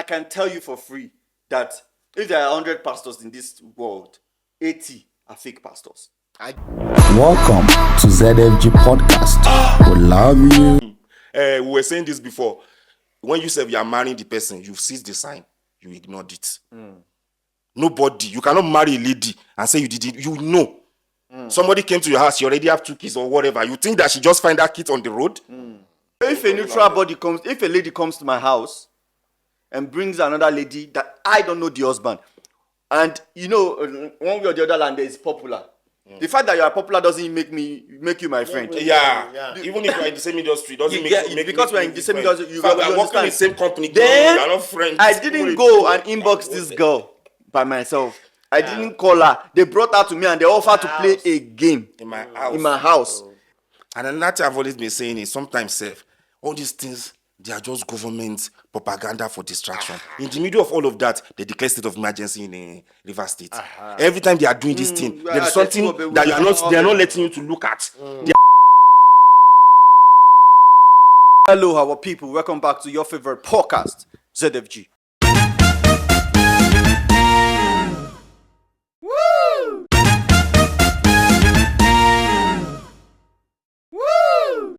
I can tell you for free that if there are 100 pastors in this world, 80 are fake pastors. Welcome to ZFG Podcast. We love you. We were saying this before. When you say you are marrying the person, you seized the sign, you ignored it. Nobody, you cannot marry a lady and say you did it. You know. Somebody came to your house, you already have 2 kids or whatever. You think that she just find that kid on the road? If a neutral body comes, if a lady comes to my house and brings another lady that I don't know the husband, and you know, one way or the other land is popular. The fact that you are popular doesn't make you my friend. Yeah. Even if you're in the same industry, doesn't make because we're in the same industry. You are working in the same company. Then you are not friends. I didn't go and inbox this girl by myself. I didn't call her. They brought her to me and they offered to play a game in my house. And another thing I've always been saying is sometimes all these things, they are just government propaganda for distraction. In the middle of all of that, they declare state of emergency in Rivers State. Every time they are doing this thing, there is something that they are not letting you to look at. Hello, our people. Welcome back to your favorite podcast, ZFG. Woo! Woo!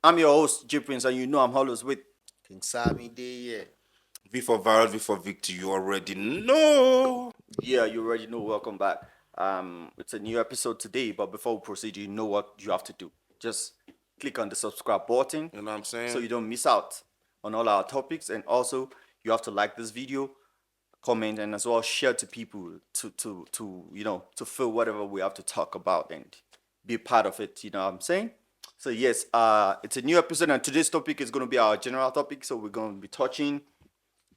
I'm your host, J Prince, and you know I'm always with King Sammy Day. V for viral, V for victory. You already know. Yeah, you already know. Welcome back. It's a new episode today, but before we proceed, you know what you have to do. Just click on the subscribe button. You know what I'm saying? So you don't miss out on all our topics, and also you have to like this video, comment, and as well share to people to feel whatever we have to talk about and be part of it. You know what I'm saying? So yes, it's a new episode, and today's topic is going to be our general topic. So we're going to be touching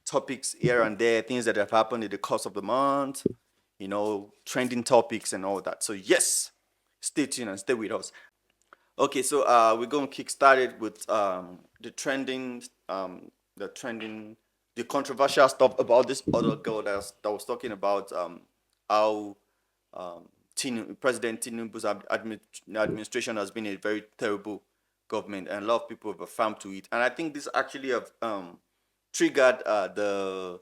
topics here and there, things that have happened in the course of the month, trending topics and all that. So yes, stay tuned and stay with us. Okay, so we're going to kick started with the controversial stuff about this other girl that was talking about how President Tinubu's administration has been a very terrible government, and a lot of people have affirmed to it. And I think this actually have triggered the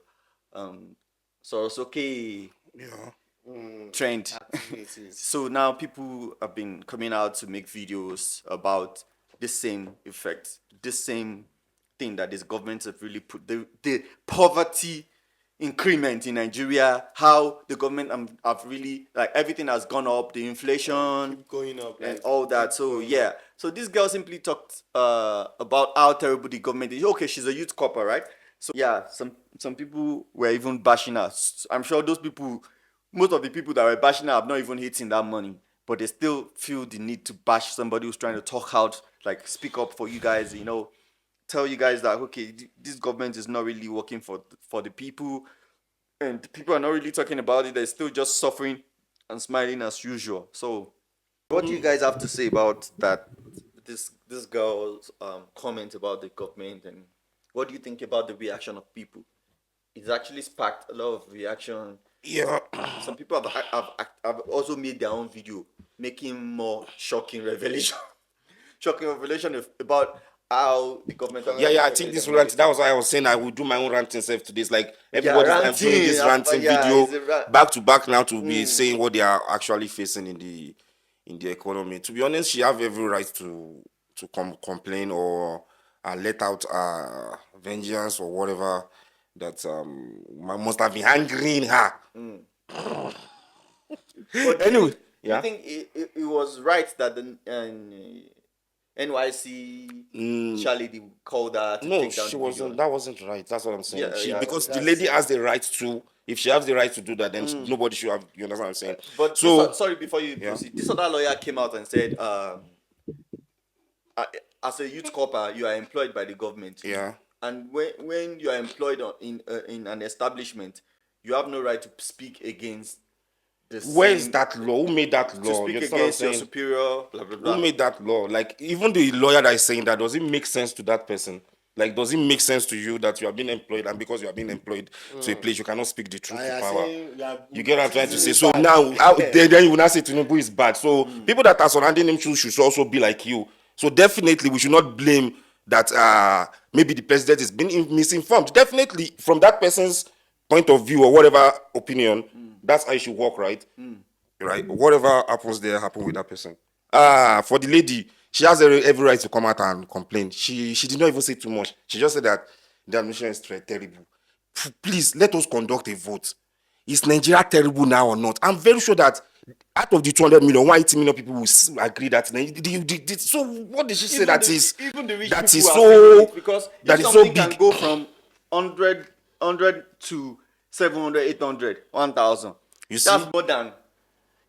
Sorosoke trend. So now people have been coming out to make videos about the same effect, the same thing that this government have really put, the poverty increment in Nigeria, how the government have really, like, everything has gone up, the inflation Going up and all that. So yeah, so this girl simply talked about how terrible the government is. Okay, she's a youth corper, right? So yeah, some people were even bashing her. I'm sure those people, most of the people that were bashing her have not even hitting that money, but they still feel the need to bash somebody who's trying to talk out, like speak up for you guys, tell you guys that, okay, this government is not really working for the people, and the people are not really talking about it. They're still just suffering and smiling as usual. So what do you guys have to say about that, this girl's comment about the government, and what do you think about the reaction of people? It's actually sparked a lot of reaction. Yeah. Some people have also made their own video making more shocking revelation about how the government. I think this rant. That was why I was saying I will do my own ranting self to this. Like everybody's doing this ranting video back to back now to be saying what they are actually facing in the economy. To be honest, she have every right to complain or let out vengeance or whatever that must have been angry in her. Anyway, you think it was right that the NYSC Charlie called her to take down she the wasn't. video? That wasn't right. That's what I'm saying. Because the that's lady has the right to. If she has the right to do that, then nobody should have. You understand what I'm saying? But so sorry, before you proceed, this other lawyer came out and said, as a youth corper, you are employed by the government. Yeah. And when you are employed in an establishment, you have no right to speak against the Where is that law? Who made that to law? speak You understand what I'm against your saying? superior, blah blah blah. Who made that law? Like, even the lawyer that is saying that, does it make sense to that person? Like, does it make sense to you that you have been employed, and because you have been employed to a place, you cannot speak the truth to power? You get what I'm trying to say? So now, then you will not say Tinubu is bad. So people that are surrounding him should also be like you. So definitely we should not blame that maybe the president is being misinformed. Definitely from that person's point of view or whatever opinion, that's how it should work, right? Right? Whatever happens there, happen with that person. For the lady, she has every right to come out and complain. She did not even say too much. She just said that the admission is terrible. Please, let us conduct a vote. Is Nigeria terrible now or not? I'm very sure that out of the 200 million, 180 million people will agree that. So what did she say that is? Even the rich that people is are so feeling it, because that if is so something can big. go from 100 to 700, 800, 1,000. You That's see? more than.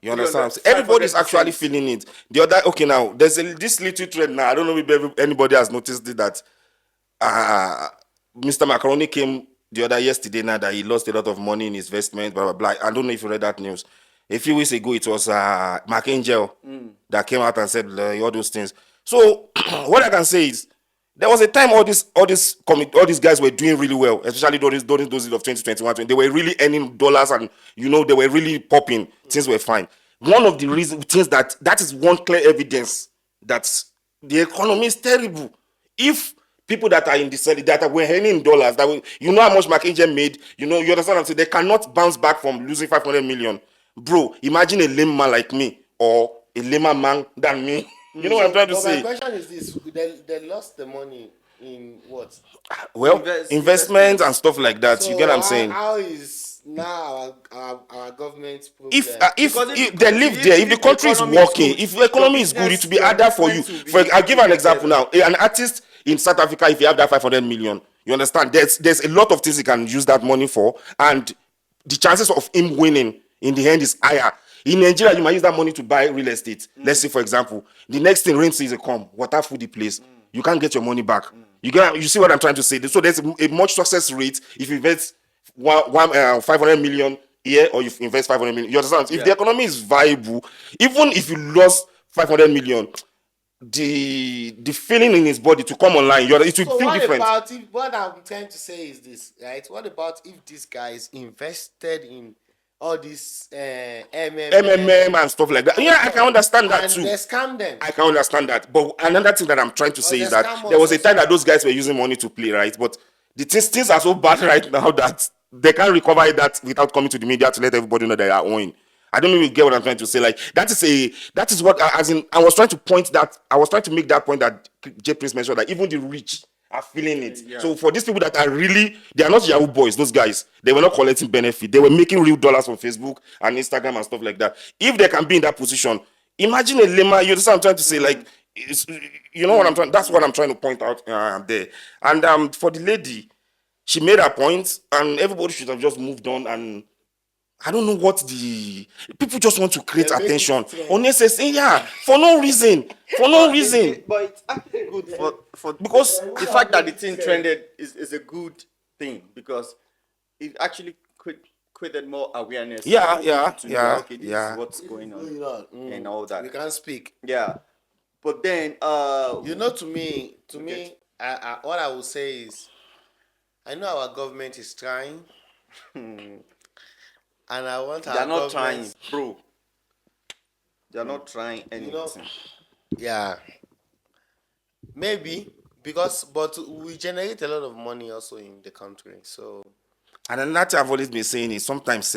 You understand? 300, Everybody's 500%. actually feeling it. The other, okay, now there's this little trend now. I don't know if anybody has noticed it that Mr. Macaroni came the other yesterday now that he lost a lot of money in his investment, blah, blah, blah. I don't know if you read that news. A few weeks ago, it was Mark Angel that came out and said all those things. So what I can say is there was a time all these guys were doing really well, especially during those of 2021. They were really earning dollars and they were really popping. Things were fine. One of the things that is one clear evidence that the economy is terrible. If people that are in the cell that were earning dollars, how much Mark Angel made, you understand what I'm saying? They cannot bounce back from losing 500 million. Bro, imagine a lame man like me or a lamer man than me. You know what I'm trying to say? My question is this: they lost the money in what? Well, investments and stuff like that. So you get what I'm saying? How is now our government problem? If they live there, if the country is working, if the economy is good, it will be harder for you. I'll give an example now. An artist in South Africa, if you have that 500 million, you understand? There's a lot of things he can use that money for, and the chances of him winning in the end is higher. In Nigeria, you might use that money to buy real estate. Let's say, for example, the next thing rain season come, water full the place. You can't get your money back. You see what I'm trying to say? So there's a much success rate if you invest 500 million here or you invest 500 million. You understand? If the economy is viable, even if you lost 500 million, the feeling in his body to come online, it will feel different. What I'm trying to say is this, right? What about if these guys invested in all this MMM and stuff like that? Yeah, I can understand that too. They scam them. I can understand that. But another thing that I'm trying to say is that there was a time that those guys were using money to play, right? But the things are so bad right now that they can't recover that without coming to the media to let everybody know they are owing. I don't know if you get what I'm trying to say. Like that is what I was trying to make that point that J Prince mentioned, that even the rich are feeling it. Yeah. So for these people that are really, they are not Yahoo boys, those guys, they were not collecting benefit. They were making real dollars on Facebook and Instagram and stuff like that. If they can be in that position, imagine a lemma. You understand what I'm trying to say? Like, you know what I'm trying. That's what I'm trying to point out there. And for the lady, she made her point, and everybody should have just moved on. And I don't know what people just want to create attention. Unnecessary, for no reason. But it's actually good for because the fact that the thing trended is a good thing, because it actually created more awareness. Okay, this is what's going on and all that. We can't speak. Yeah, but then to me, what I will say is, I know our government is trying. And I want our government... They're not trying, bro. They're not trying anything. Maybe, but we generate a lot of money also in the country, so... And another thing I've always been saying is sometimes,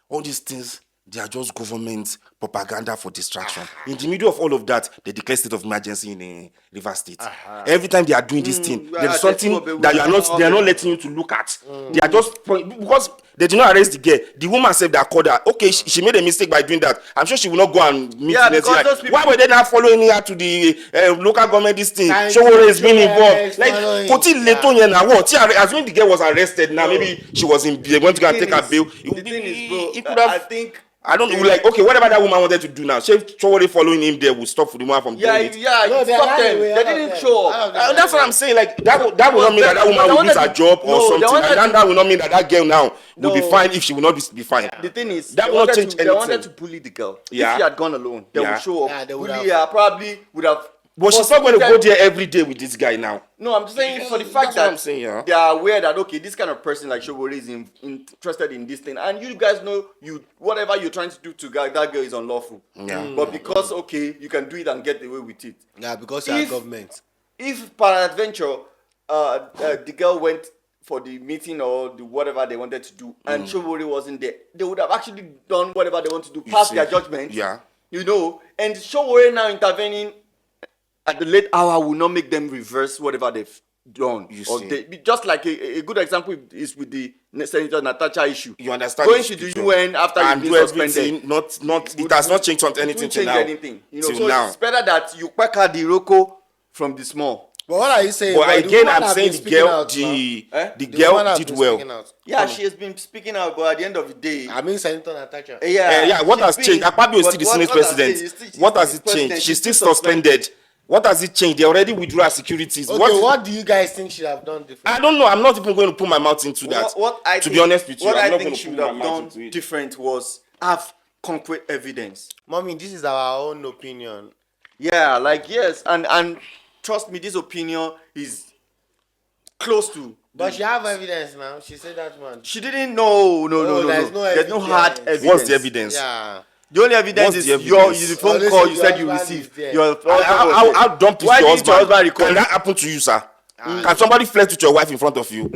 all these things, they are just government propaganda for distraction. In the middle of all of that, they declare state of emergency in Rivers State. Every time they are doing this thing, there's something that they are not letting you to look at. They are just because they did not arrest the girl. The woman said that called her. Okay, she made a mistake by doing that. I'm sure she will not go and meet the next year. Why were they not following her to the local government? This thing, Showore is being involved. Like, assuming the girl was arrested now, maybe she was in. They went to go and take her bail. The thing is, bro, it could have. I think. I don't know, like, okay, whatever that woman wanted to do now, Showore following him there will stop the woman from doing it. No, stop them. They didn't show up. That's what I'm saying. Like, that will not mean that woman will lose her job or something. And that will not mean that girl now will be fine if she will not be fine. The thing is, that will not change anything. They wanted to bully the girl. If she had gone alone, they would show up. Bully her, probably would have But she's not going to go there every day with this guy now. No, I'm just saying for the fact That's what I'm that saying, yeah. they are aware that okay, this kind of person like Shobore is interested in this thing, and you guys know whatever you're trying to do to that girl is unlawful. Yeah. But because okay, you can do it and get away with it. Yeah, because you are government. If peradventure, the girl went for the meeting or the whatever they wanted to do, and Shobore wasn't there, they would have actually done whatever they want to do, pass their judgment. Yeah. You know, and Shobore now intervening at the late hour will not make them reverse whatever they've done. Just like a good example is with the Senator Natasha issue. You understand? Going to the UN after you've been suspended. It has not changed anything till now. Anything. You know, so now. It's better that you pack out the roko from the small. But what are you saying? But again, I'm saying the girl did well. Yeah, she has been speaking out, but at the end of the day, I mean, Senator Natasha. Yeah. What has changed? Akpabio is still the Senate president. What has it changed? She's still suspended. What has it changed? They already withdrew her securities. Okay, what do you guys think should have done different? I don't know. I'm not even going to put my mouth into that. To be honest with you, what I'm I not think going she to would put have my mouth done into it. different was have concrete evidence. Mommy, this is our own opinion. Yeah, like yes, and trust me, this opinion is close to. But she have evidence now. She said that one. She didn't know. No. There's no hard evidence. What's the evidence? Yeah. The only evidence is the phone call you said you received. How dumb is your husband? Can that happen to you, sir? Can somebody flirt with your wife in front of you?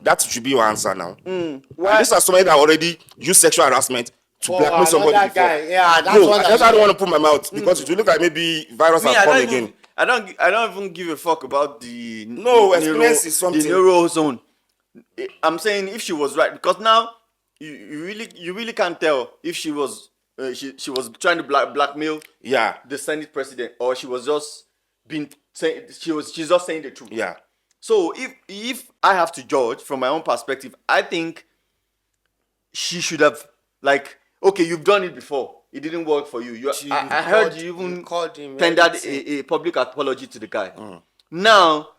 That should be your answer now. This is somebody that already used sexual harassment to blackmail somebody before. Yeah, that's no, what I don't want to put my mouth because it will look like maybe virus has come again. I don't even give a fuck about the experience is something. The neurozone. I'm saying if she was right, because now you really can't tell if she was she was trying to blackmail the Senate president, or she was just she's just saying the truth. Yeah. So if I have to judge from my own perspective, I think she should have okay, you've done it before. It didn't work for you. I heard you even tendered a public apology to the guy. Now,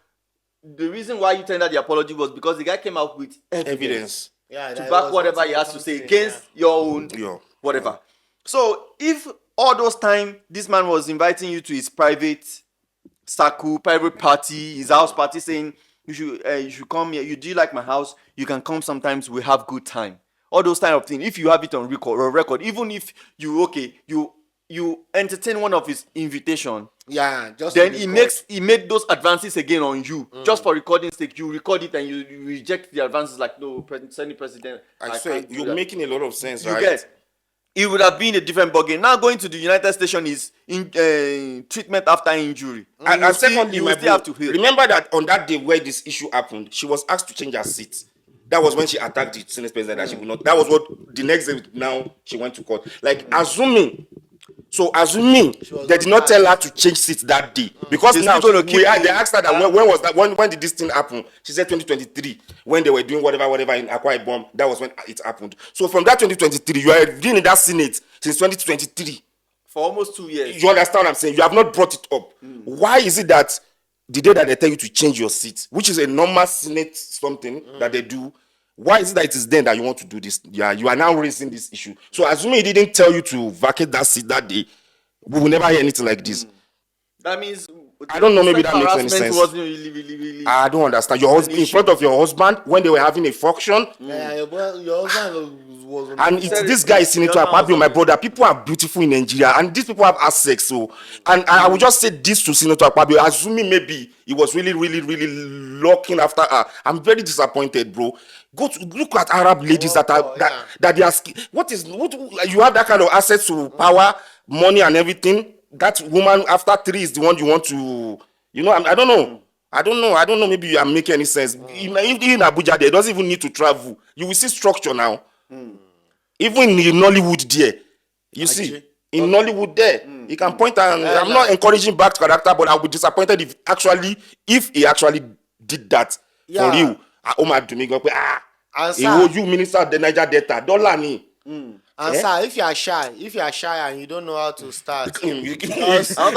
the reason why you tendered the apology was because the guy came out with evidence to back whatever he has to say against your own whatever. So, if all those time this man was inviting you to his private circle, private party, his house party, saying you should come here. You do like my house? You can come sometimes. We have good time. All those kind of things. If you have it on record, even if you entertain one of his invitation, then he made those advances again on you just for recording sake. You record it and you reject the advances like no, Senate president. I swear you're making a lot of sense, you right? Get, it would have been a different ballgame. Now going to the United Station is treatment after injury. And secondly, you still have to heal. Remember that on that day where this issue happened, she was asked to change her seat. That was when she attacked the Senate president that she would not. That was what the next day. Now she went to court. Assuming they did not tell her to change seats that day because now they asked her that when was that? When did this thing happen? She said 2023 when they were doing whatever in Akwa Ibom. That was when it happened. So from that 2023, you are been in that Senate since 2023 for almost 2 years. You understand what I'm saying? You have not brought it up. Why is it that the day that they tell you to change your seat, which is a normal Senate something that they do, why is it that it is then that you want to do this? Yeah, you are now raising this issue. So assuming he didn't tell you to vacate that seat that day, we will never hear anything like this. That means I don't know. Maybe that makes any sense. Wasn't really. I don't understand. Your husband in front of your husband when they were having a function. Yeah, your husband was. And this guy is Senator Akpabio, my brother. People are beautiful in Nigeria, and these people have sex. So, and I will just say this to Senator Akpabio, assuming maybe he was really looking after her. I'm very disappointed, bro. Look at Arab ladies that they are. What you have that kind of access to power, money, and everything. That woman after 3 is the one you want to. I don't know. I don't know. Maybe you are making any sense. Even in Abuja, they doesn't even need to travel. You will see structure now. Even in Nollywood there, you see in Nollywood there, you can point and I'm not encouraging back character, but I'll be disappointed if he actually did that for you. You minister of the Niger Delta, dollar ni. And sir, if you are shy and you don't know how to start, because I've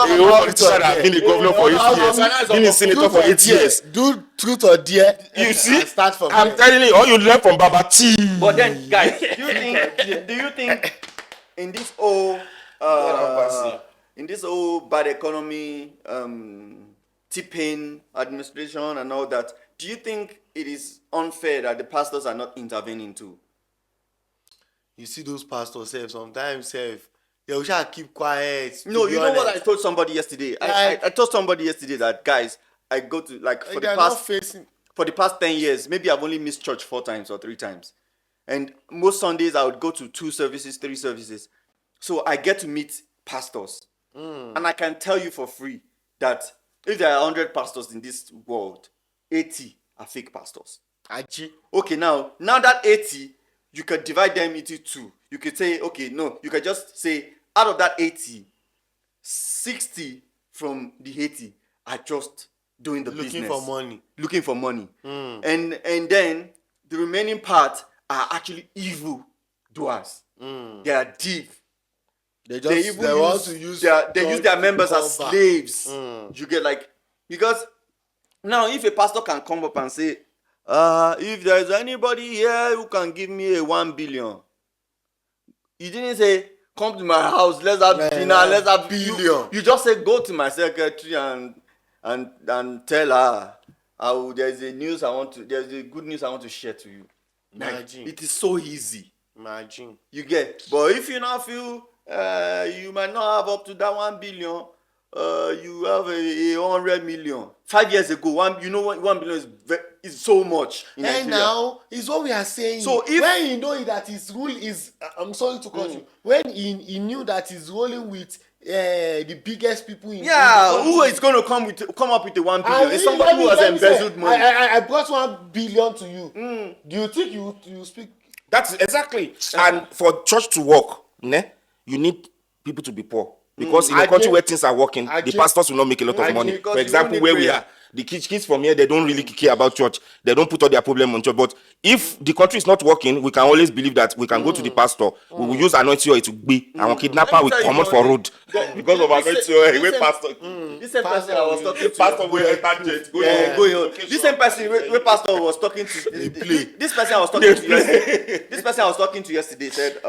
been a governor for 8 years, been a senator for 8 years. Do truth or dare. You see, start from I'm telling you, all you learn from babatee. But then, guys, do you think in this whole in this whole bad economy, T-Pain administration and all that, do you think it is unfair that the pastors are not intervening too? You see those pastors sometimes they will just keep quiet. No, you know what I told somebody yesterday? I told somebody yesterday that, guys, I go to, like, for the past 10 years, maybe I've only missed church 4 times or 3 times. And most Sundays I would go to 2 services, 3 services. So I get to meet pastors. And I can tell you for free that if there are 100 pastors in this world, 80 are fake pastors. Okay, now that 80, you can divide them into 2. You could say, okay, no, you can just say, out of that 80, 60 from the 80 are just doing the business. Looking for money. And then the remaining part are actually evil doers. They are deep. They use their members as slaves. You get, like, because now if a pastor can come up and say, if there's anybody here who can give me a 1 billion, he didn't say, come to my house, let's have dinner, let's have billion. You just say, go to my secretary and tell her, there's a good news I want to share to you. Imagine. Like, it is so easy. Imagine. You get, but if you now feel you might not have up to that 1 billion, you have a 100 million. 5 years ago, 1 billion is so much in Nigeria. And now is what we are saying. So if when he know that his rule is, I'm sorry to cut you. When he knew that he's rolling with the biggest people in who is going to come up with the 1 billion? It's somebody who has embezzled money. I brought 1 billion to you. Do you think you speak? That's exactly. And for church to work, you need people to be poor. Because in a country where things are working, the pastors will not make a lot of money. For example, where we are, the kids from here, they don't really care about church. They don't put all their problem on church. But if the country is not working, we can always believe that we can go to the pastor. We will use anointing oil to be. And our kidnapper will come out for road. Because of anointing oil, pastor. This same person I was talking to. Pastor will enter going on. This same person where pastor was talking to. This person I was talking to yesterday. This person I was talking to yesterday said,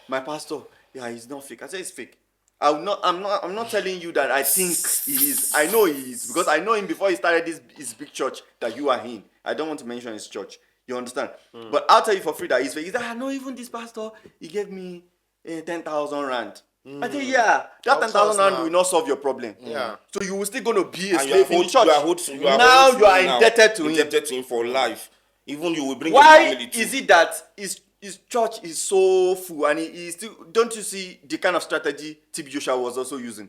my pastor, he's not fake. I said, it's fake. I'm not telling you that I think he is. I know he is, because I know him before he started his big church that you are in. I don't want to mention his church. You understand? But I'll tell you for free that he's fake. He's like, I know even this pastor, he gave me 10,000 rand. I think, that 10,000 rand will not solve your problem. So you will still going to be a slave in the church. Now you are indebted to him. Indebted to him for life. Even you will bring Why your family too. Is it that his church is so full, and he still, don't you see the kind of strategy TB Joshua was also using?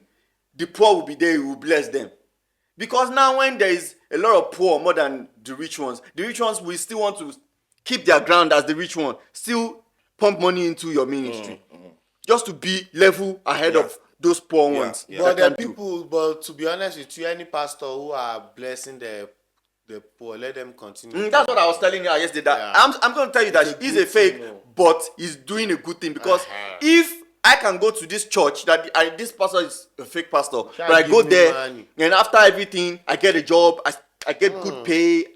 The poor will be there, he will bless them. Because now when there is a lot of poor more than the rich ones will still want to keep their ground as the rich one, still pump money into your ministry. Just to be level ahead of those poor ones. But the people, but to be honest with you, any pastor who are blessing the poor, let them continue. That's what I was telling you yesterday. That I'm going to tell you that he's a fake, but he's doing a good thing. Because if I can go to this church that this pastor is a fake pastor, but I go there and after everything, I get a job, I get good pay,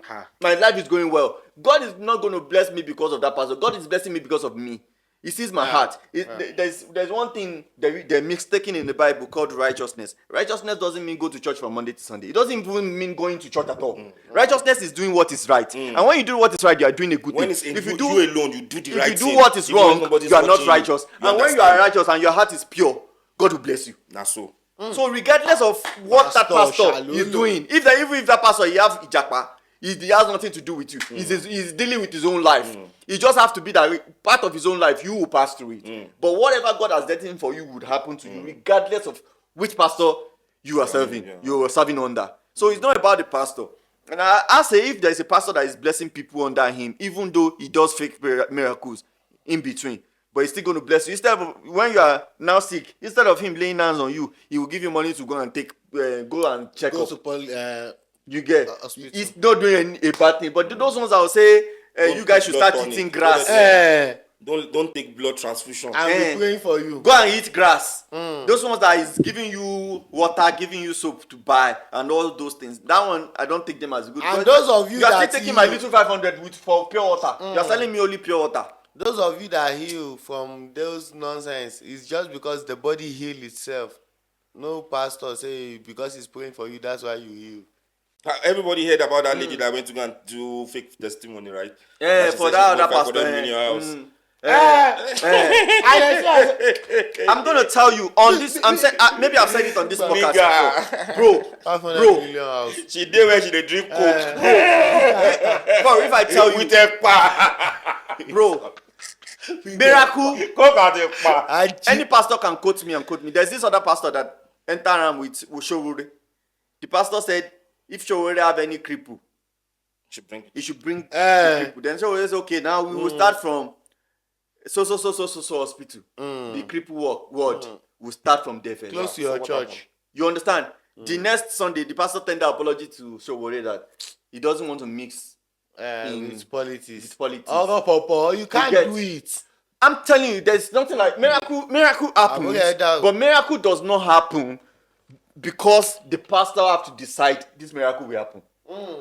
my life is going well. God is not going to bless me because of that pastor. God is blessing me because of me. He sees my heart. There's one thing they're mistaken in the Bible called righteousness. Righteousness doesn't mean go to church from Monday to Sunday. It doesn't even mean going to church at all. Righteousness is doing what is right. And when you do what is right, you are doing a good thing. If you do alone, you do the right thing. If you do what is wrong, you are not righteous. And when you are righteous and your heart is pure, God will bless you. That's so. So regardless of what that pastor is doing, even if that pastor, he have ijapa, he has nothing to do with you. He's dealing with his own life. It just have to be that part of his own life, you will pass through it. But whatever God has destined for you would happen to you, regardless of which pastor you are serving. You are serving under. So it's not about the pastor. And I say, if there is a pastor that is blessing people under him, even though he does fake miracles in between, but he's still going to bless you. Instead of when you are now sick, instead of him laying hands on you, he will give you money to go and check up. You get, he's not doing a bad thing. But those ones I will say, you guys should start eating grass. Don't take blood transfusion. I'll be praying for you. Go and eat grass. Those ones that is giving you water, giving you soap to buy, and all those things. That one, I don't take them as good. And those of you are still taking my little 500 for pure water. You are selling me only pure water. Those of you that heal from those nonsense, it's just because the body heal itself. No pastor say because he's praying for you, that's why you heal. Everybody heard about that lady that went to go and do fake testimony, right? Yeah, she for said that she other bought pastor. 500 million house. I'm gonna tell you on this. I'm saying maybe I've said it on this podcast before. Bro. 500 million house. She did where she dey drink coke. Bro, if I tell you, With a pa. bro, miracle. Coke at a pa. Any pastor can quote me and quote me. There's this other pastor that entered him with Showore. The pastor said, if Showore have any cripple, he should bring the cripple. Then Showore says, okay, now we will start from so hospital. The cripple ward will start from there first. Close to your church. You understand? The next Sunday, the pastor tendered apology to Showore that he doesn't want to mix with politics. with politics. Oh, Papa, you can't do it. I'm telling you, there's nothing like miracle happens, but miracle does not happen because the pastor have to decide this miracle will happen.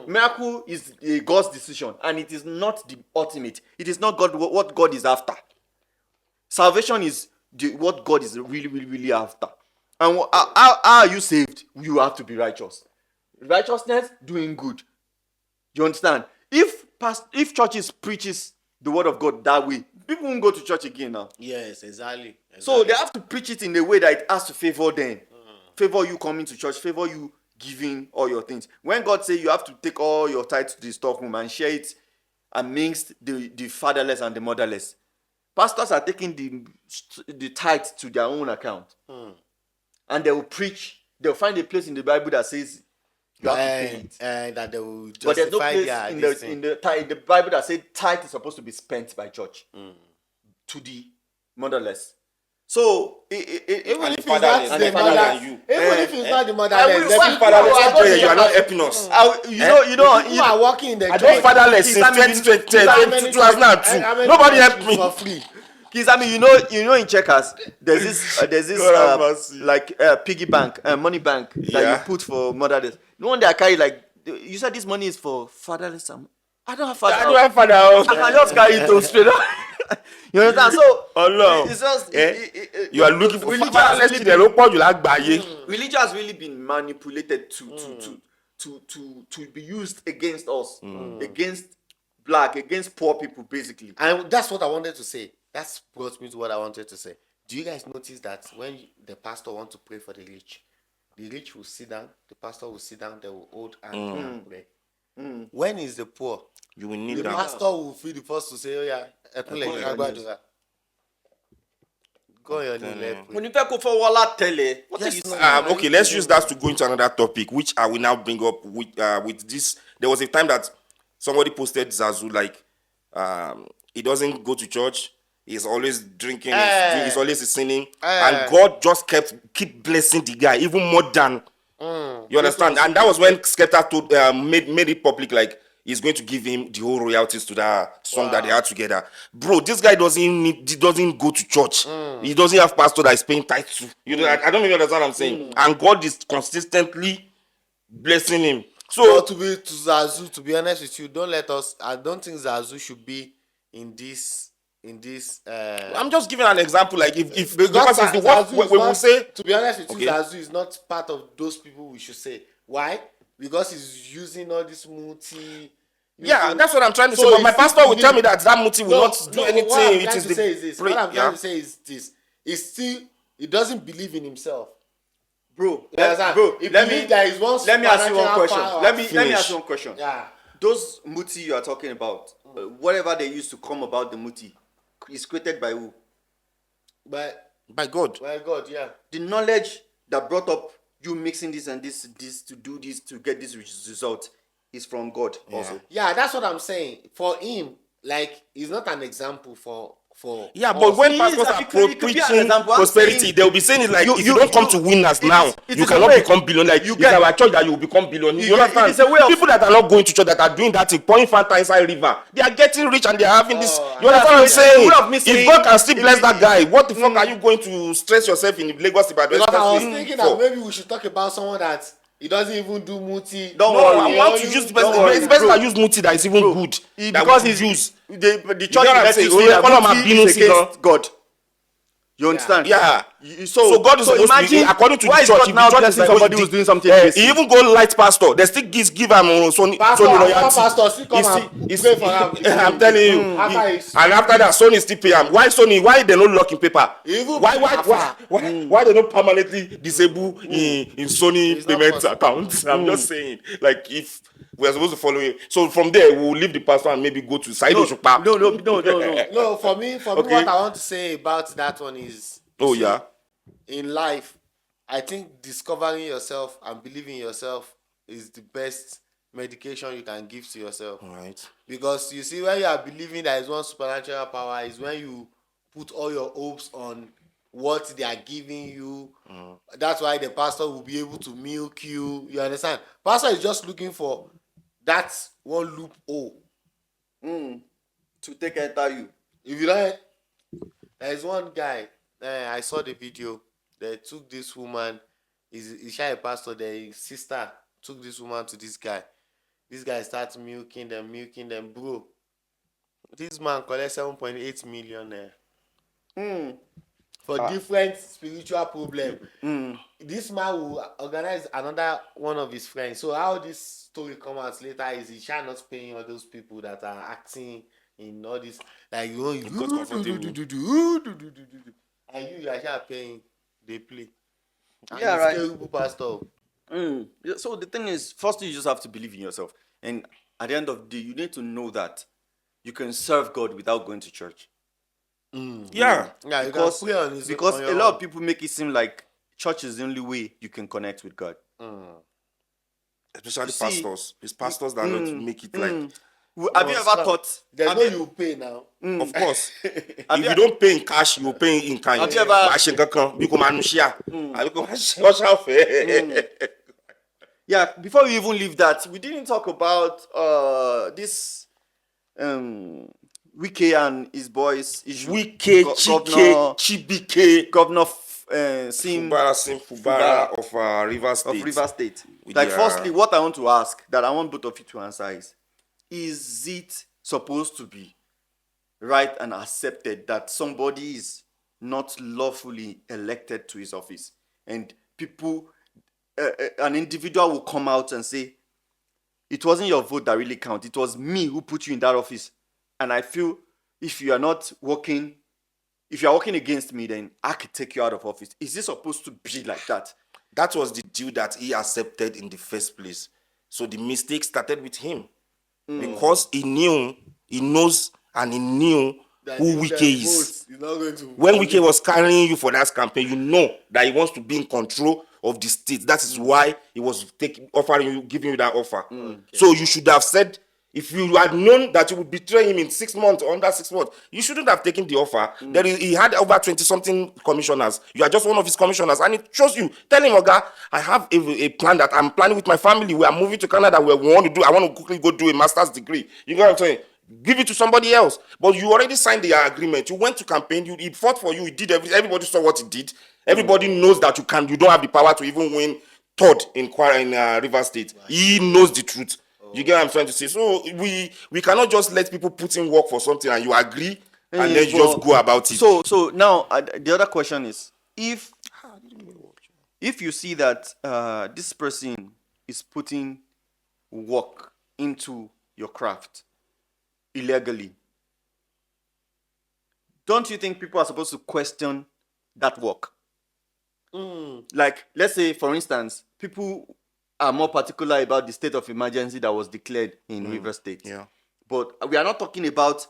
Miracle is God's decision, and it is not the ultimate. It is not God what God is after. Salvation is what God is really after. And how are you saved? You have to be righteous. Righteousness, doing good. You understand? If churches preaches the word of God that way, people won't go to church again now. Yes, exactly. So they have to preach it in a way that it has to favor them. Favor you coming to church, favor you giving all your things. When God says you have to take all your tithes to the storeroom and share it amongst the fatherless and the motherless, pastors are taking the tithes to their own account. And they will preach. They'll find a place in the Bible that says you have to pay it. And that they will justify But there's no place in the Bible that says tithe is supposed to be spent by church to the motherless. So even if it's not fatherless, the mother, even if it's not the motherless, you are not helping us. you are working in the church. I don't fatherless since 2002. Nobody helped me. For free. Kids, I mean, you know, in Checkers, there's this piggy bank, money bank that you put for motherless. No one there carry like you said this money is for fatherless. I don't have father. I can just carry it straight up. You understand? So it's just you are looking for religion has really been manipulated to be used against us, against black, against poor people, basically. And that's what I wanted to say. That's brought me to what I wanted to say. Do you guys notice that when the pastor wants to pray for the rich will sit down, the pastor will sit down, they will hold and pray. When is the poor? You will need the that. pastor will feel the first to say, oh yeah, go on your knee. When you talk for Walla Tele, what is okay, let's use that to go into another topic, which I will now bring up with this. There was a time that somebody posted Zazu like he doesn't go to church. He's always drinking. He's always sinning, and God just keep blessing the guy even more than you understand. And that was when Skepta told made it public like he's going to give him the whole royalties to that song that they had together. Bro, this guy doesn't go to church. He doesn't have pastor that is paying tithes to. You know, I don't even understand what I'm saying. And God is consistently blessing him. So to Zazu, to be honest with you, I don't think Zazu should be in this. I'm just giving an example, like if because we will say, to be honest with you, Zazu is not part of those people we should say. Why? Because he's using all this muti. Yeah, that's what I'm trying to say. But my pastor will tell me that muti will not do anything. What I'm trying to say is this. He doesn't believe in himself. Bro, let me ask you one question. Let me ask you one question. Yeah. Those muti you are talking about, whatever they used to come about the muti, is created by who? By God. By God, yeah. The knowledge that brought up you mixing this and this to do this to get this result is from God also. Yeah, that's what I'm saying. For him, like, he's not an example for yeah, but when pastors are preaching prosperity, they'll be saying it like if you don't come to winners now, you cannot become billionaire. Like it's our church that you will become billionaire. You understand? People that are not going to church that are doing that thing, pouring Fanta inside river, they are getting rich and they are having this. You understand what I'm saying? If God can still bless that guy, what the fuck are you going to stress yourself in Lagos about? Because I was thinking that maybe we should talk about someone that he doesn't even do muti. I want to use the best that use muti that is even good. Because he's used the church that is against God. You understand? Yeah. So God is supposed to be, according to the church, if the church is like somebody who's doing something, he even go light pastor. They still give him Sony pastor still come and pray for him. I'm telling you. And after that, Sony still pay him. Why Sony? Why they not lock in paper? Why they not permanently disable in Sony payment account? I'm just saying, like, if we are supposed to follow him, so from there we will leave the pastor and maybe go to Said Osupa. No. For me, what I want to say about that one is. In life, I think discovering yourself and believing in yourself is the best medication you can give to yourself. Right. Because you see, when you are believing there is one supernatural power, is when you put all your hopes on what they are giving you. That's why the pastor will be able to milk you. You understand? Pastor is just looking for that one loophole to take enter you. If you don't, there is one guy. I saw the video. They took this woman. He's a pastor. His sister took this woman to this guy. This guy starts milking them, bro. This man collects 7.8 million for different spiritual problem. This man will organize another one of his friends. So how this story comes out later is he shall not paying all those people that are acting in all this, like, you and you are paying, they play. And right. Terrible pastor. So the thing is, firstly, you just have to believe in yourself, and at the end of the day, you need to know that you can serve God without going to church. Yeah, because a lot of people make it seem like church is the only way you can connect with God. Especially pastors. It's pastors that don't make it like. Have you ever thought? There's no you pay now. Of course. If you don't pay in cash, you pay in kind. Have you ever? Yeah. Before we even leave that, we didn't talk about this Wike and his boys issue. Wike, Chibike, Governor Fubara of Rivers State. Like, firstly, what I want to ask, that I want both of you to answer is it supposed to be right and accepted that somebody is not lawfully elected to his office, and people, an individual will come out and say, it wasn't your vote that really counted, it was me who put you in that office, and I feel if you are working against me, then I could take you out of office. Is it supposed to be like that? That was the deal that he accepted in the first place. So the mistake started with him. Because he knows and he knew that who Wike is. When Wike was carrying you for that campaign, you know that he wants to be in control of the state. That is why he was giving you that offer. So you should have said, if you had known that you would betray him in 6 months or under 6 months, you shouldn't have taken the offer. He had over 20-something commissioners. You are just one of his commissioners, and it shows you. Tell him, Oga, I have a plan that I'm planning with my family. We are moving to Canada. I want to quickly go do a master's degree. You know what I'm saying? Give it to somebody else. But you already signed the agreement. You went to campaign. He fought for you. He did everything. Everybody saw what he did. Everybody knows that you don't have the power to even win third in Rivers State. He knows the truth. You get what I'm trying to say? So we cannot just let people put in work for something and you agree and then you just go about it. So now the other question is, if you see that this person is putting work into your craft illegally, don't you think people are supposed to question that work? Like, let's say, for instance, people are more particular about the state of emergency that was declared in River State. Yeah. But we are not talking about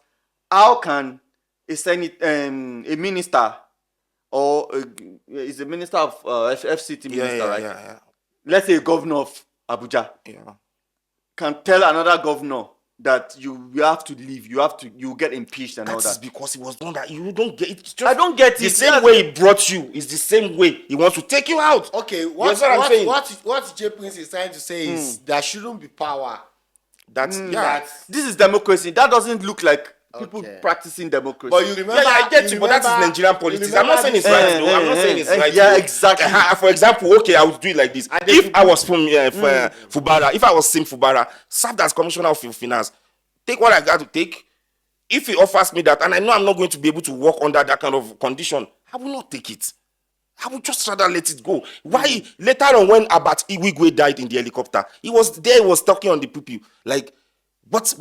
how can a minister or is a minister of FCT minister, right? Yeah. Let's say a governor of Abuja can tell another governor that you have to leave, you get impeached and all that. That is because he was done that. You don't get it. I don't get the same way he brought you is the same way he wants to take you out. Okay, what J Prince is trying to say is there shouldn't be power. This is democracy. That doesn't look like people practicing democracy. But you remember, I get you, but that is Nigerian politics. I'm not saying it's right. I'm not saying it's right. Yeah, exactly. For example, okay, I would do it like this. If I was from Fubara, if I was Sim Fubara, served as commissioner of finance, take what I got to take. If he offers me that, and I know I'm not going to be able to work under that kind of condition, I will not take it. I would just rather let it go. Why? Later on, when Abat Iwigwe died in the helicopter, he was there, he was talking on the pupil. Like, what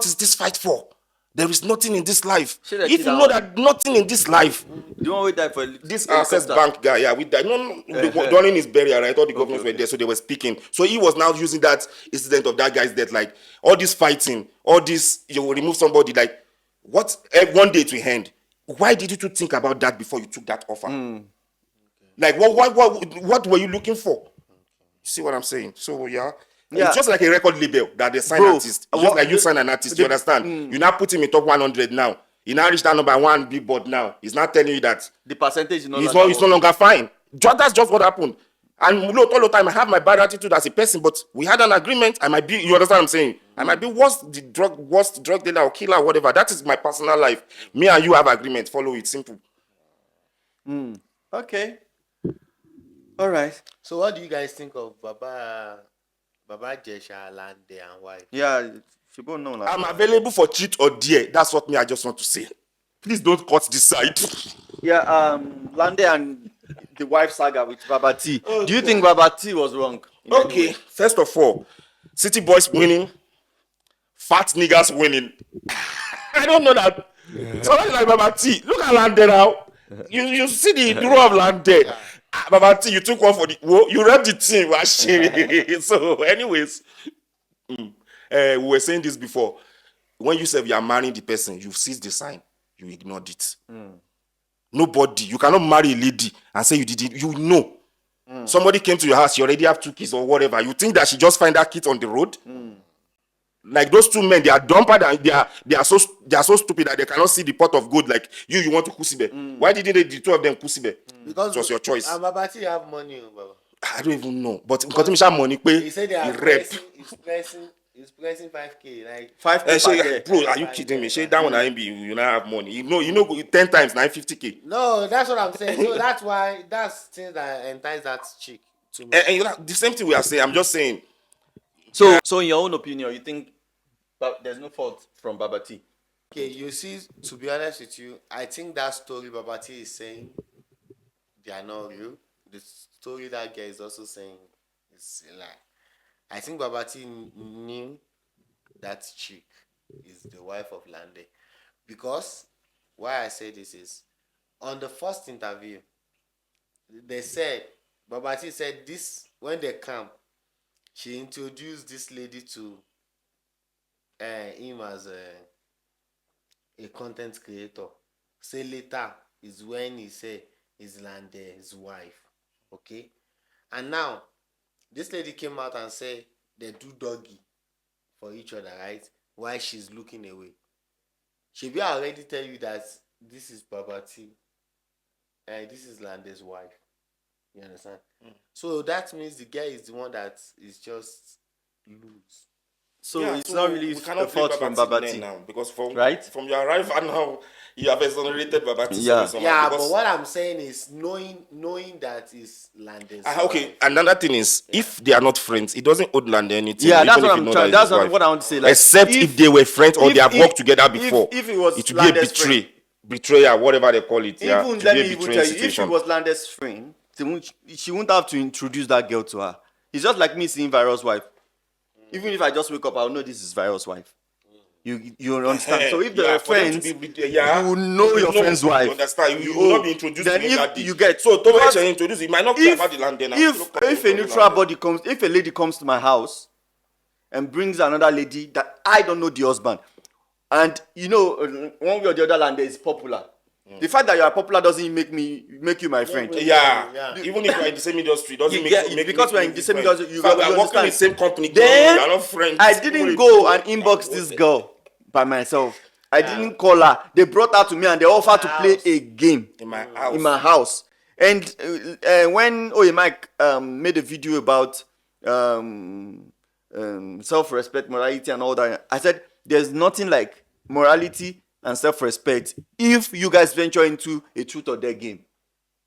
is this fight for? There is nothing in this life. If you know that nothing in this life. The one who died for This Access Bank guy, yeah, we died. During his burial, right? All the governors were there, so they were speaking. So he was now using that incident of that guy's death, like, all this fighting, all this, you will remove somebody, like, what? One day to end. Why did you two think about that before you took that offer? Like, what were you looking for? You see what I'm saying? So, yeah. It's just like a record label that they sign artist. It's just like you sign an artist, you understand? You now put him in top 100 now. He now reached that number one billboard now. He's not telling you that the percentage is it's no longer fine. That's just what happened. And all the time I have my bad attitude as a person, but we had an agreement. I might be, you understand what I'm saying? I might be worst drug dealer or killer or whatever. That is my personal life. Me and you have agreement. Follow it. Simple. Okay. All right. So what do you guys think of Baba Jesha, Lande, and wife? Yeah, she both know now. I'm available for cheat or dare. That's what me I just want to say. Please don't cut this side. Yeah, Lande and the wife saga with babatee. Do you think babatee was wrong? Okay, first of all, city boys winning, fat niggas winning. I don't know that. Somebody like babatee. Look at Lande now. You see the draw of Lande. Babatee, you took one for the. Well, you read the team. So, anyways, we were saying this before. When you say you are marrying the person, you've seized the sign. You ignored it. Nobody. You cannot marry a lady and say you did it. You know. Somebody came to your house, you already have 2 kids or whatever. You think that she just find that kid on the road? Like those 2 men, they are dumb and they are so stupid that they cannot see the pot of gold. Like you want to kusibe. Why didn't the 2 of them kusibe? Because it was your choice. And Babati have money, Baba. I don't even know. But because me money, he said they are pressing 5K, like 5K. Bro, are you kidding me? Say that one I be you now have money. You know 10 times 950K. No, that's what I'm saying. So that's things that entice that chick to me. And you know, the same thing we are saying. I'm just saying. So in your own opinion, you think there's no fault from babatee? Okay, you see, to be honest with you, I think that story Babati is saying they are not real. The story that guy is also saying is a lie. I think Babati knew that chick is the wife of Lande. Because why I say this is, on the first interview, they said, Babati said this, when they come, she introduced this lady to him as a content creator. Say later is when he say is Lande's wife. Okay? And now, this lady came out and said they do doggy for each other, right? While she's looking away. Shebi already tell you that this is Babati. This is Lande's wife. You understand? So that means the guy is the one that is just loose. So it's not really a fault from babatee now, because from your arrival now you have exonerated babatee. Yeah, but what I'm saying is knowing that is Lande's okay, another thing is if they are not friends, it doesn't owe Lande anything. Yeah, that's what I'm trying. That's what I want to say. Like, except if they were friends or they have worked together before. If it was it would be a betrayal, whatever they call it. Even let me even tell you, if she was Lande's friend, she won't have to introduce that girl to her. It's just like me seeing Virus wife. Even if I just wake up, I'll know this is Virus wife. You understand? So if they're friends, you will know your friend's wife. You understand? You will not be introduced to him that day. You get so don't mention introduce. You might not care about the Lande now. If a neutral body comes, if a lady comes to my house and brings another lady that I don't know the husband, and you know one way or the other Lande is popular. The fact that you are popular doesn't make you my friend. Yeah. Even if you're in the same industry, doesn't make because we're in the same industry. You are working in the same company. Then you are not friends. I didn't go and inbox this girl by myself. I didn't call her. They brought her to me and they offered to play a game in my house. And when Mike made a video about self-respect, morality, and all that, I said there's nothing like morality and self-respect if you guys venture into a truth or dare game.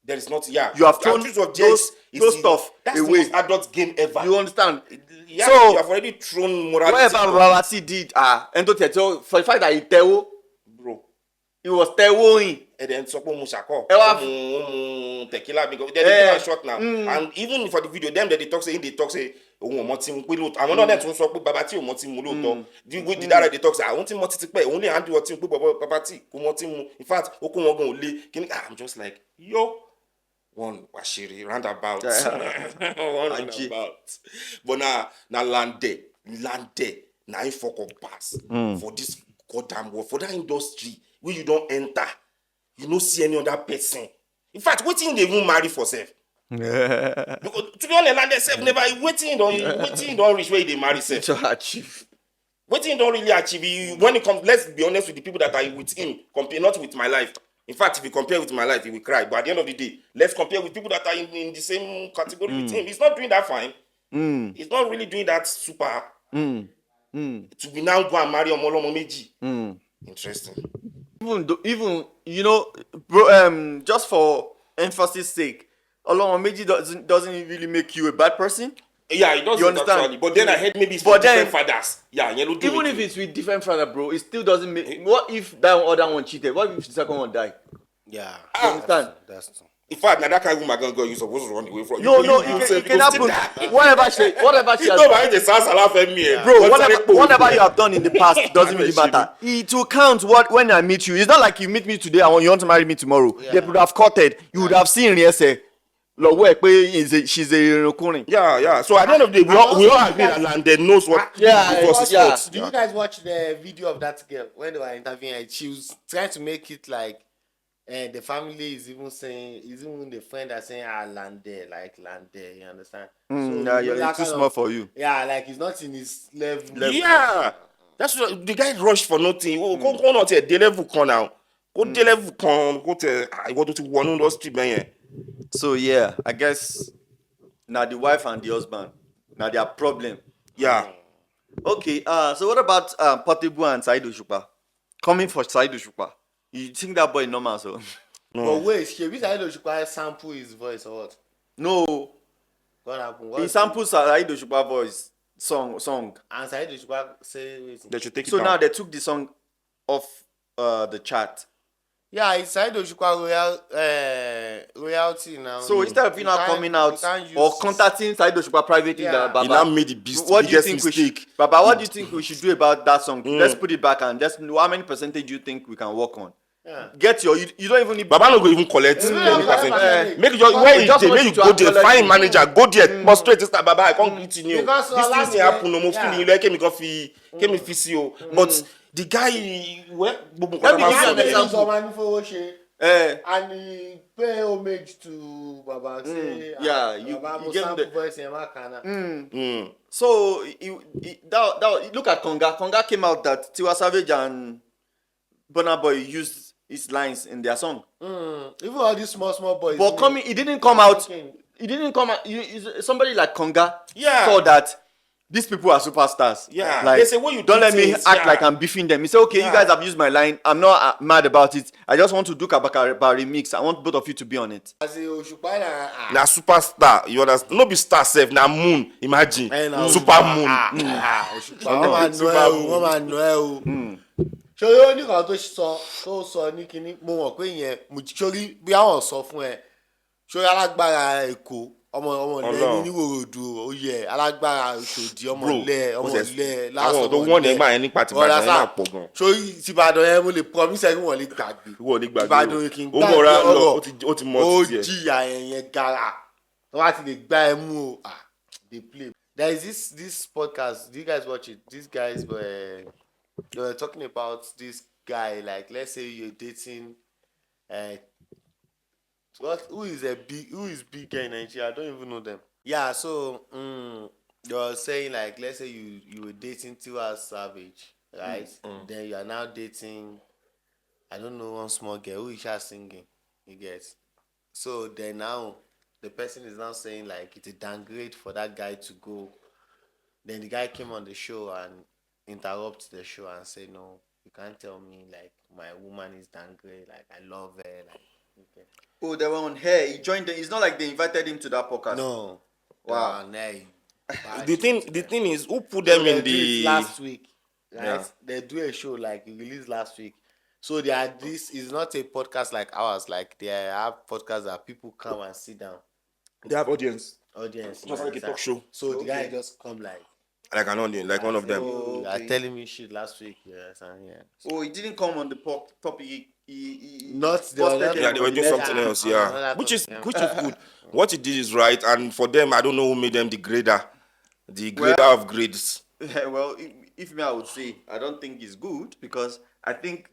There is not. Yeah, you have thrown those stuff that's away. The most adult game ever. You understand? Yeah, so you have already thrown morality. Whatever Babati did, for the fact that he tell, bro, He was tewoing. And then sọ pé mo ṣàkọ. Ẹ Mo tequila because they give am short now. And even for the video, them they talk say òun ò mọ tí mo pé lóòótọ́. Àwọn náà tún sọ pé babatee ò mọ tí mo lóòótọ́. The direct they talk say àwọn tí mo ti pẹ́ òun lè handle ọtí mo pé babatee kò mọ tí mo. In fact, ó kó wọn gan ò lé. I'm just like, yo. One washiri roundabout. One roundabout. But now land there. Now you fuck up pass for this goddamn world, for that industry where you don't enter. You don't see any other person. In fact, waiting they won't marry for self. Because, to be honest, land themselves never waiting don't reach where they marry self. To achieve. Waiting don't really achieve. When it comes, let's be honest with the people that are with him, compare not with my life. In fact, if you compare with my life, he will cry. But at the end of the day, let's compare with people that are in the same category with him. He's not doing that fine. He's not really doing that super. To be now go and marry Omolomo Meji. Interesting. Even you know, bro, just for emphasis sake, Olomo Meji doesn't really make you a bad person. Yeah, it doesn't, you understand? Actually. But then I heard maybe it's for different fathers. Yeah, even if it's with different father, bro, it still doesn't make. What if that other one cheated? What if the second one died? Yeah. You understand? That's true. In fact, now that kind of woman girl you're supposed to run away from. No, it can happen. Whatever she has done. Bro, whatever you have done in the past doesn't really matter. It will count when I meet you. It's not like you meet me today and you want to marry me tomorrow. Yeah. They would have courted. You would have seen say, she's a recurring. Yeah. So at the end of the day, we all agree and they knows what. Yeah. Did you guys watch the video of that girl when they were interviewing her? She was trying to make it like. And the family is even saying, even the friend are saying, land there, you understand? So you're too small for you. Yeah, like he's not in his level. Yeah. That's what the guy rushed for nothing. Go not here, the level con now. Go the level con, go to I want to one industry, man. So yeah, I guess now the wife and the husband, now their problem. Yeah. Okay, so what about Portable and Saheed Osupa? Coming for Saheed Osupa. You think that boy normal, so? No. But wait, Saheed Osupa sample his voice or what? No. What happened? He samples Saheed Osupa voice song. And Saheed Osupa say they should take it so down. now they took the song off the chart. Yeah, it's Saheed Osupa royalty now. So instead of now coming out or contacting Saheed Osupa privately, Baba, he now made the biggest mistake. Baba, what do you think we should do about that song? Let's put it back and let's know how many percentage do you think we can work on? Yeah. Get your you don't even need Baba no go even collect 20%. Make you where you go there, find manager, go there, prostrate Mr. Baba, I can't greet you. This thing happen, no more feeling you like me coffee, me physio. But the guy where and he pay homage to Baba. Say, you Baba give the voice in Makana. So that look at Konga. Konga came out that Tiwa Savage and Burna Boy used his lines in their song. Even all these small boys. But it didn't come out. It didn't come out. Somebody like Konga saw that these people are superstars. Yeah, like, they say, what you don't let me act like I'm beefing them. He said, okay, you guys have used my line. I'm not mad about it. I just want to do Kabaka remix. I want both of you to be on it. Na superstar, you understand? No be star self, na moon. Imagine super moon. So you only got to so ní kíní mo mọ̀ pé yẹn mo sórí bí àwọn sọ fún ẹ sórí alágbára Èkó ọmọ lẹ́ni níwòròdù oyè alágbára Òṣòdì ọmọ lẹ́ lásán àwọn tó wọ́n ní ẹgbà yẹn nípa tìbàdàn yẹn náà pọ̀ gan. sórí tìbàdàn yẹn mo lè promise kí wọ́n lè gbàgbé Ìbàdàn kì í gbàgbé ọ̀rọ̀ ó ti mọ̀ ó jìyà yẹn gara wọ́n á ti lè gbá ẹ mú o dey play. There is this podcast, do you guys watch it? These guys they were talking about this guy, like let's say you're dating who is big guy in Nigeria? I don't even know them. Yeah, so they were saying like let's say you were dating Tiwa Savage, right? Then you are now dating I don't know one small girl who is just singing. You get. So then now the person is now saying like it's a downgrade for that guy to go. Then the guy came on the show and interrupt the show and say, no, you can't tell me like my woman is downgrade, like I love her, like okay. Oh, they were on hair. He joined them. It's not like they invited him to that podcast. No. Wow. The thing is, who put them in the last week? Right? Yeah. They do a show like he released last week. So this is not a podcast like ours. Like they have podcasts that people come and sit down. They have audience. Audience. Just like a talk show. So the guy just come like Like an audience, like one of them. you are okay. telling me shit last week. Yes, and yeah. Oh, he didn't come on the topic. Not the posted other- Yeah, they were doing Yeah, something else, another yeah. Which is thing, yeah. good. What he did is right, and for them, I don't know who made them the grader Well- of grades. Well, if me, I would say I don't think it's good because I think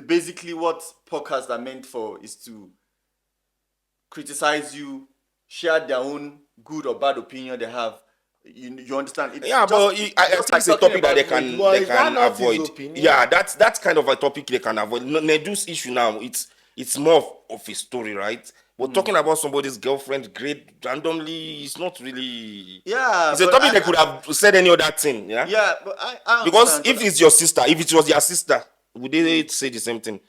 basically what podcasts are meant for is to criticize you, share their own good or bad opinion they have. You understand? It's Yeah, but I think it's a talking topic that they about can But they is that can not his avoid. opinion? Yeah, that's kind of a topic they can avoid. Nedu's issue now, it's more of a story, right? But talking about somebody's girlfriend grade randomly is not really. Yeah, It's a but topic they could have said any other thing, yeah. Yeah, but I Because understand, if it's your sister, if it was your sister, would they say the same thing?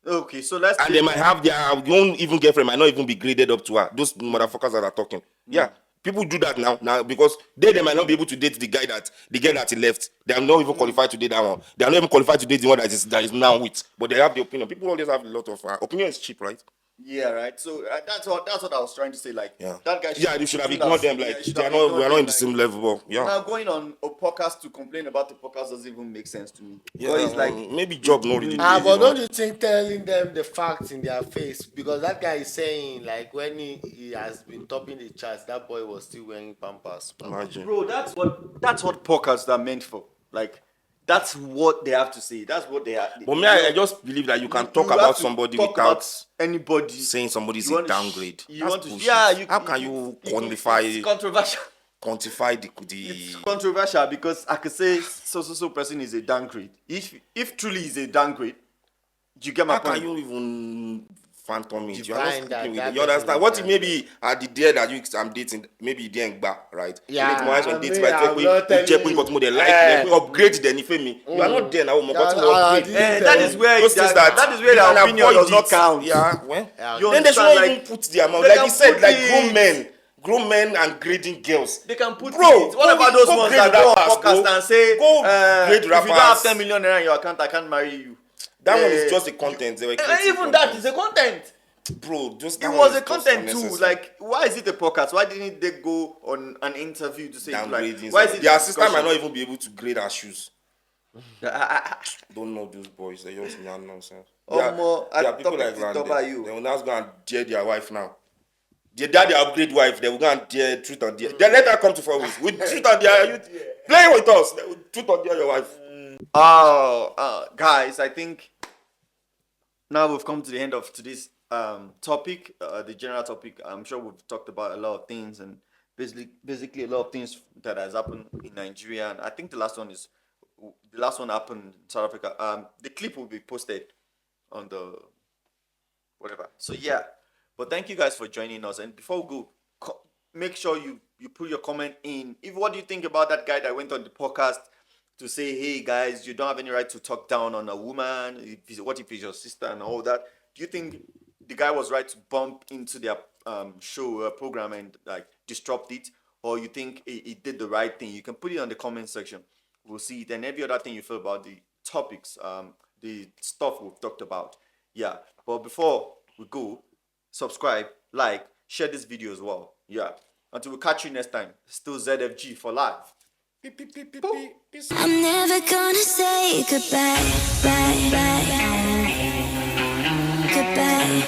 okay, so let's And they might have their own even girlfriend might not even be graded up to her. Those motherfuckers that are talking. Yeah. People do that now because they might not be able to date the girl that he left. They are not even qualified to date that one. They are not even qualified to date the one that is now with. But they have the opinion. People always have a lot of opinion is cheap, right? Yeah, right. So that's what I was trying to say. Like, Yeah. that guy. Yeah, you should have ignored them. Like you should they are have not. ignored We are not them, in the like- same level. But yeah. Now going on a podcast to complain about the podcast doesn't even make sense to me. Yeah, Because it's like maybe job not really. Ah, pays, but you know. don't you think telling them the facts in their face? Because that guy is saying, like, when he has been topping the charts, that boy was still wearing Pampers. Imagine. bro, that's what podcasts are meant for. Like, that's what they have to say. That's what they are. But me, I just believe that you can talk have about to somebody talk without about anybody saying somebody's You a want to downgrade. you That's want to bullshit. yeah. How can you It's quantify controversial. the It's controversial because I could say so person is a downgrade. If truly is a downgrade, you get my how point. can you even phantom it? You are not Define that- speaking with that it. You understand? person What is if maybe at the day that I'm dating, maybe he didn't back, right? Yeah, Maybe tomorrow when I dating mean, by I'm not telling you. they like they upgrade then if me. You are not there now. Yeah, Upgrade. That is where Those things that that is where you their can opinion avoid does not it. count. Yeah, well, Yeah. You then they should understand, not like, even put the amount. they Like can you said, put like grown men and grading girls. They can put Bro, it. What about those go ones grade that go on rappers, podcast bro. and say, Go grade if you don't have rappers. 10 million naira in your account, I can't marry you. That one Yeah. is just a content. They were And creating even that content. is a content. Bro, just It that one was is a just content too. unnecessary. Like, why is it a podcast? Why didn't they go on an interview to say like, Downgrading. why is it Their a assistant might discussion? not even be able to grade our shoes. Don't know those boys. They just yarn nonsense. Omo, There are I people talk like it Randy. about you. They will now go and dare their wife now. They dare their upgrade wife. They will go and dare truth or dare. They let her come to 4 weeks. With truth or dare, you play with us. They will truth or dare your wife. Guys, I think now we've come to the end of today's topic, the general topic. I'm sure we've talked about a lot of things and basically a lot of things that has happened in Nigeria. And I think the last one happened in South Africa. The clip will be posted on the whatever. So yeah, but thank you guys for joining us. And before we go, make sure you put your comment in. What do you think about that guy that went on the podcast to say, hey guys, you don't have any right to talk down on a woman? What if it's your sister and all that? Do you think the guy was right to bump into their show program and like disrupt it, or you think he did the right thing? You can put it on the comment section. We'll see it, and every other thing you feel about the topics, the stuff we've talked about. Yeah, but before we go, subscribe, like, share this video as well. Yeah, until we catch you next time. Still ZFG for life. I'm never gonna say goodbye, bye, bye, goodbye.